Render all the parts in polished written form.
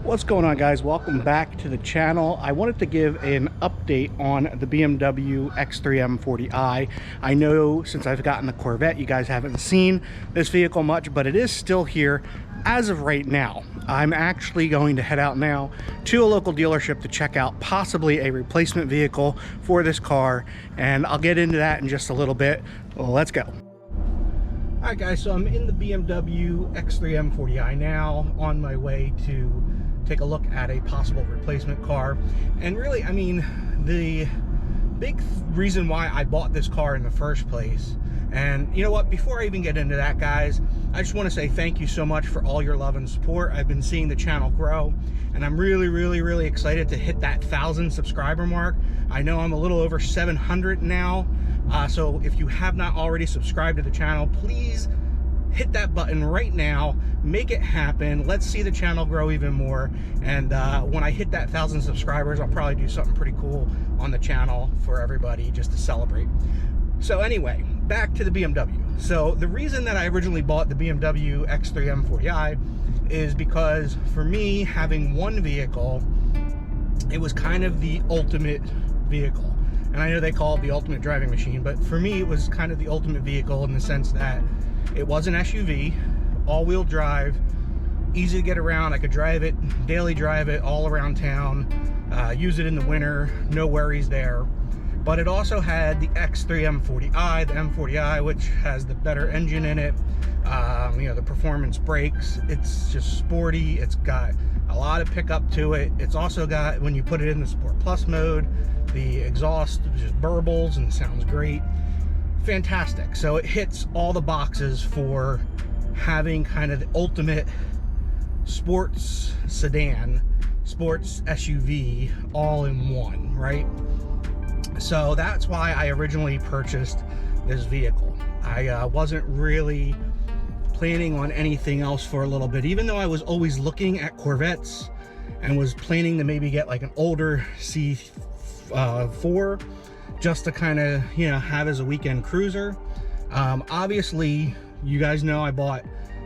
What's going on, guys? Welcome back to the channel. I wanted to give an update on the BMW X3 M40i. I know since I've gotten the Corvette, you guys haven't seen this vehicle much, but it is still here as of right now. I'm actually going to head out now to a local dealership to check out possibly a replacement vehicle for this car, and I'll get into that in just a little bit. Well, let's go. All right, guys, so I'm in the BMW X3 M40i now, on my way to take a look at a possible replacement car. And really, I mean, the big reason why I bought this car in the first place, and you know what, before I even get into that, guys, I just want to say thank you so much for all your love and support. I've been seeing the channel grow, and I'm really excited to hit that 1,000 subscriber mark. I know I'm a little over 700 now, so if you have not already subscribed to the channel, please hit that button right now, make it happen. Let's see the channel grow even more. And when I hit that 1,000 subscribers, I'll probably do something pretty cool on the channel for everybody just to celebrate. So anyway, back to the BMW. So the reason that I originally bought the BMW X3 M40i is because for me, having one vehicle, it was kind of the ultimate vehicle. And I know they call it the ultimate driving machine, but for me, it was kind of the ultimate vehicle in the sense that it was an SUV, all-wheel drive, easy to get around. I could drive it, daily drive it all around town, use it in the winter, no worries there. But it also had the X3 M40i, the M40i, which has the better engine in it, you know, the performance brakes. It's just sporty. It's got a lot of pickup to it. It's also got, when you put it in the Sport Plus mode, the exhaust just burbles and sounds great. Fantastic. So it hits all the boxes for having kind of the ultimate sports sedan, sports SUV, all in one, right? So that's why I originally purchased this vehicle. I wasn't really planning on anything else for a little bit, even though I was always looking at Corvettes and was planning to maybe get like an older C4 just to kind of, you know, have as a weekend cruiser. Obviously, you guys know I bought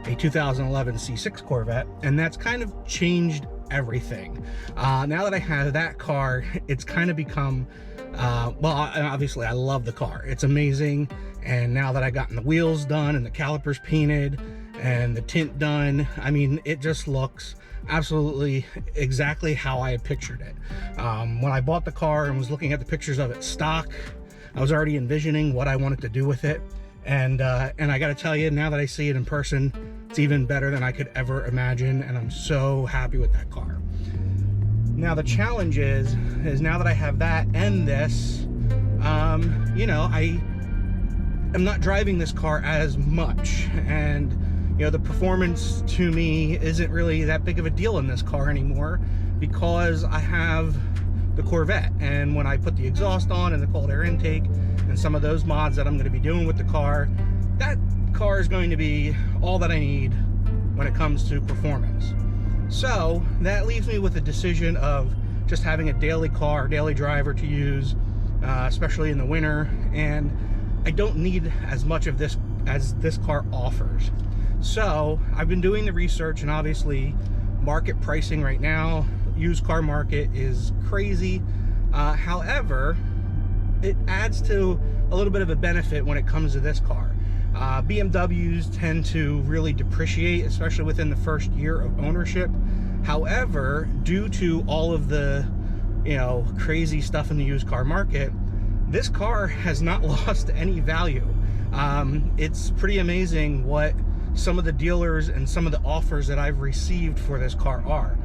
a 2011 C6 Corvette, and that's kind of changed everything. Now that I have that car, it's kind of become, well, obviously I love the car. It's amazing. And now that I gotten the wheels done and the calipers painted and the tint done, I mean, it just looks absolutely exactly how I had pictured it. When I bought the car and was looking at the pictures of it stock, I was already envisioning what I wanted to do with it. And I gotta tell you, now that I see it in person, it's even better than I could ever imagine, and I'm so happy with that car. Now the challenge is now that I have that and this, you know, I'm not driving this car as much, and you know, the performance to me isn't really that big of a deal in this car anymore because I have the Corvette. And when I put the exhaust on and the cold air intake and some of those mods that I'm going to be doing with the car, that car is going to be all that I need when it comes to performance. So that leaves me with a decision of just having a daily car, daily driver to use, especially in the winter. And I don't need as much of this as this car offers. So I've been doing the research, and obviously market pricing right now, used car market is crazy. However, it adds to a little bit of a benefit when it comes to this car. BMWs tend to really depreciate, especially within the first year of ownership. However, due to all of the, you know, crazy stuff in the used car market, this car has not lost any value. It's pretty amazing what some of the dealers and some of the offers that I've received for this car are.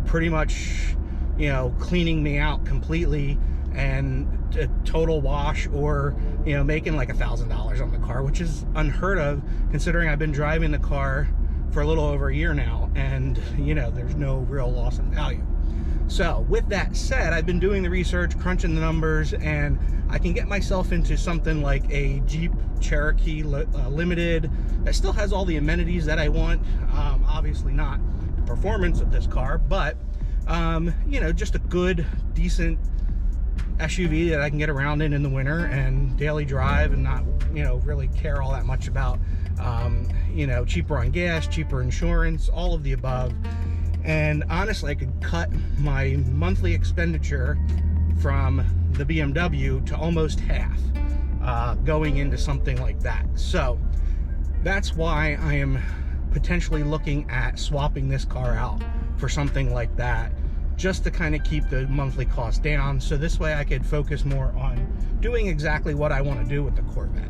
Pretty much, you know, cleaning me out completely and a total wash, or, you know, making like $1,000 on the car, which is unheard of considering I've been driving the car for a little over a year now, and you know, there's no real loss in value. So with that said, I've been doing the research, crunching the numbers, and I can get myself into something like a Jeep Cherokee Limited that still has all the amenities that I want. Obviously not the performance of this car, but you know, just a good, decent SUV that I can get around in the winter and daily drive and not, you know, really care all that much about, you know, cheaper on gas, cheaper insurance, all of the above. And honestly, I could cut my monthly expenditure from the BMW to almost half going into something like that. So that's why I am potentially looking at swapping this car out for something like that, just to kind of keep the monthly cost down. So this way I could focus more on doing exactly what I want to do with the Corvette.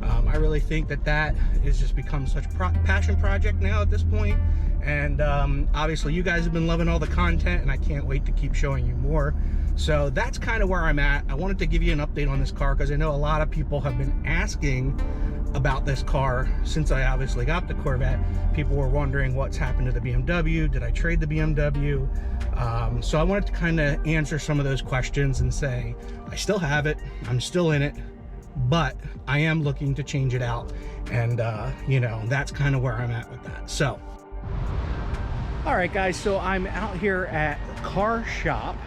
I really think that that has just become such a passion project now at this point. And obviously you guys have been loving all the content, and I can't wait to keep showing you more. So that's kind of where I'm at. I wanted to give you an update on this car because I know a lot of people have been asking about this car since I obviously got the Corvette. People were wondering what's happened to the BMW. Did I trade the BMW? So I wanted to kind of answer some of those questions and say, I still have it. I'm still in it, but I am looking to change it out. And, you know, that's kind of where I'm at with that. So, all right, guys, so I'm out here at Car Shop.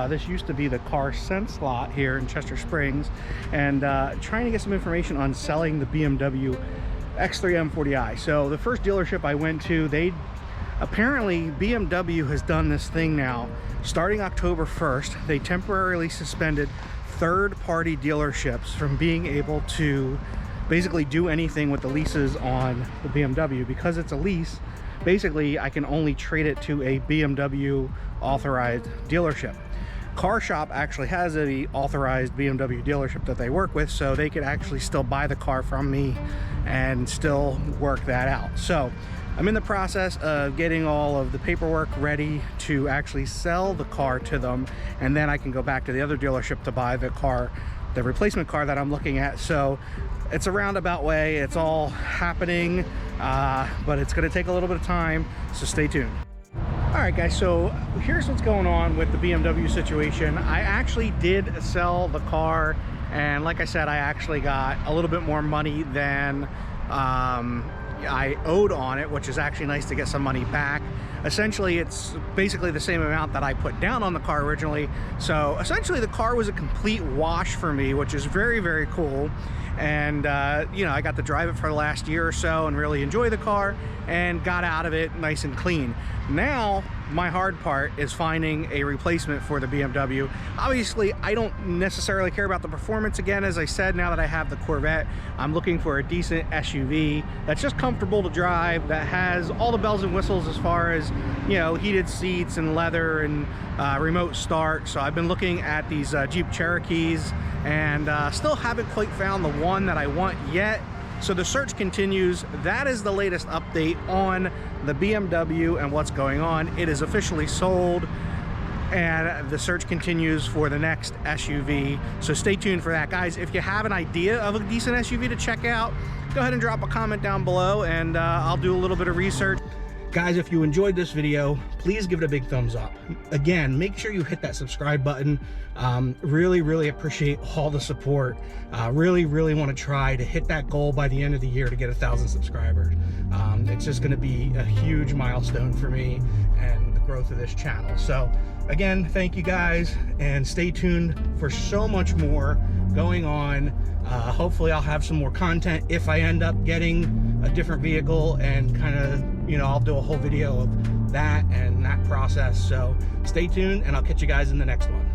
This used to be the Car Sense lot here in Chester Springs, and trying to get some information on selling the BMW X3 M40i. So the first dealership I went to, apparently BMW has done this thing now. Starting October 1st, they temporarily suspended third-party dealerships from being able to basically do anything with the leases on the BMW. Because it's a lease, basically I can only trade it to a BMW authorized dealership. Car Shop actually has a authorized BMW dealership that they work with, so they could actually still buy the car from me and still work that out. So I'm in the process of getting all of the paperwork ready to actually sell the car to them, and then I can go back to the other dealership to buy the car, the replacement car that I'm looking at. So it's a roundabout way. It's all happening, but it's going to take a little bit of time, so stay tuned. All right, guys, so here's what's going on with the BMW situation. I actually did sell the car, and like I said, I actually got a little bit more money than I owed on it, which is actually nice to get some money back. Essentially, it's basically the same amount that I put down on the car originally. So essentially the car was a complete wash for me, which is very, very cool. And you know, I got to drive it for the last year or so and really enjoy the car and got out of it nice and clean. Now my hard part is finding a replacement for the BMW. Obviously, I don't necessarily care about the performance. Again, as I said, now that I have the Corvette, I'm looking for a decent SUV that's just comfortable to drive, that has all the bells and whistles as far as, you know, heated seats and leather and remote start. So I've been looking at these Jeep Cherokees, and still haven't quite found the one that I want yet. So the search continues. That is the latest update on the BMW and what's going on. It is officially sold, and the search continues for the next SUV. So stay tuned for that, guys. If you have an idea of a decent SUV to check out, go ahead and drop a comment down below, and I'll do a little bit of research. Guys, if you enjoyed this video, please give it a big thumbs up. Again, make sure you hit that subscribe button. Really, really appreciate all the support. Really, really want to try to hit that goal by the end of the year to get 1,000 subscribers. It's just going to be a huge milestone for me and the growth of this channel. So again, thank you guys, and stay tuned for so much more going on. Hopefully I'll have some more content if I end up getting a different vehicle, and kind of, you know, I'll do a whole video of that and that process. So stay tuned, and I'll catch you guys in the next one.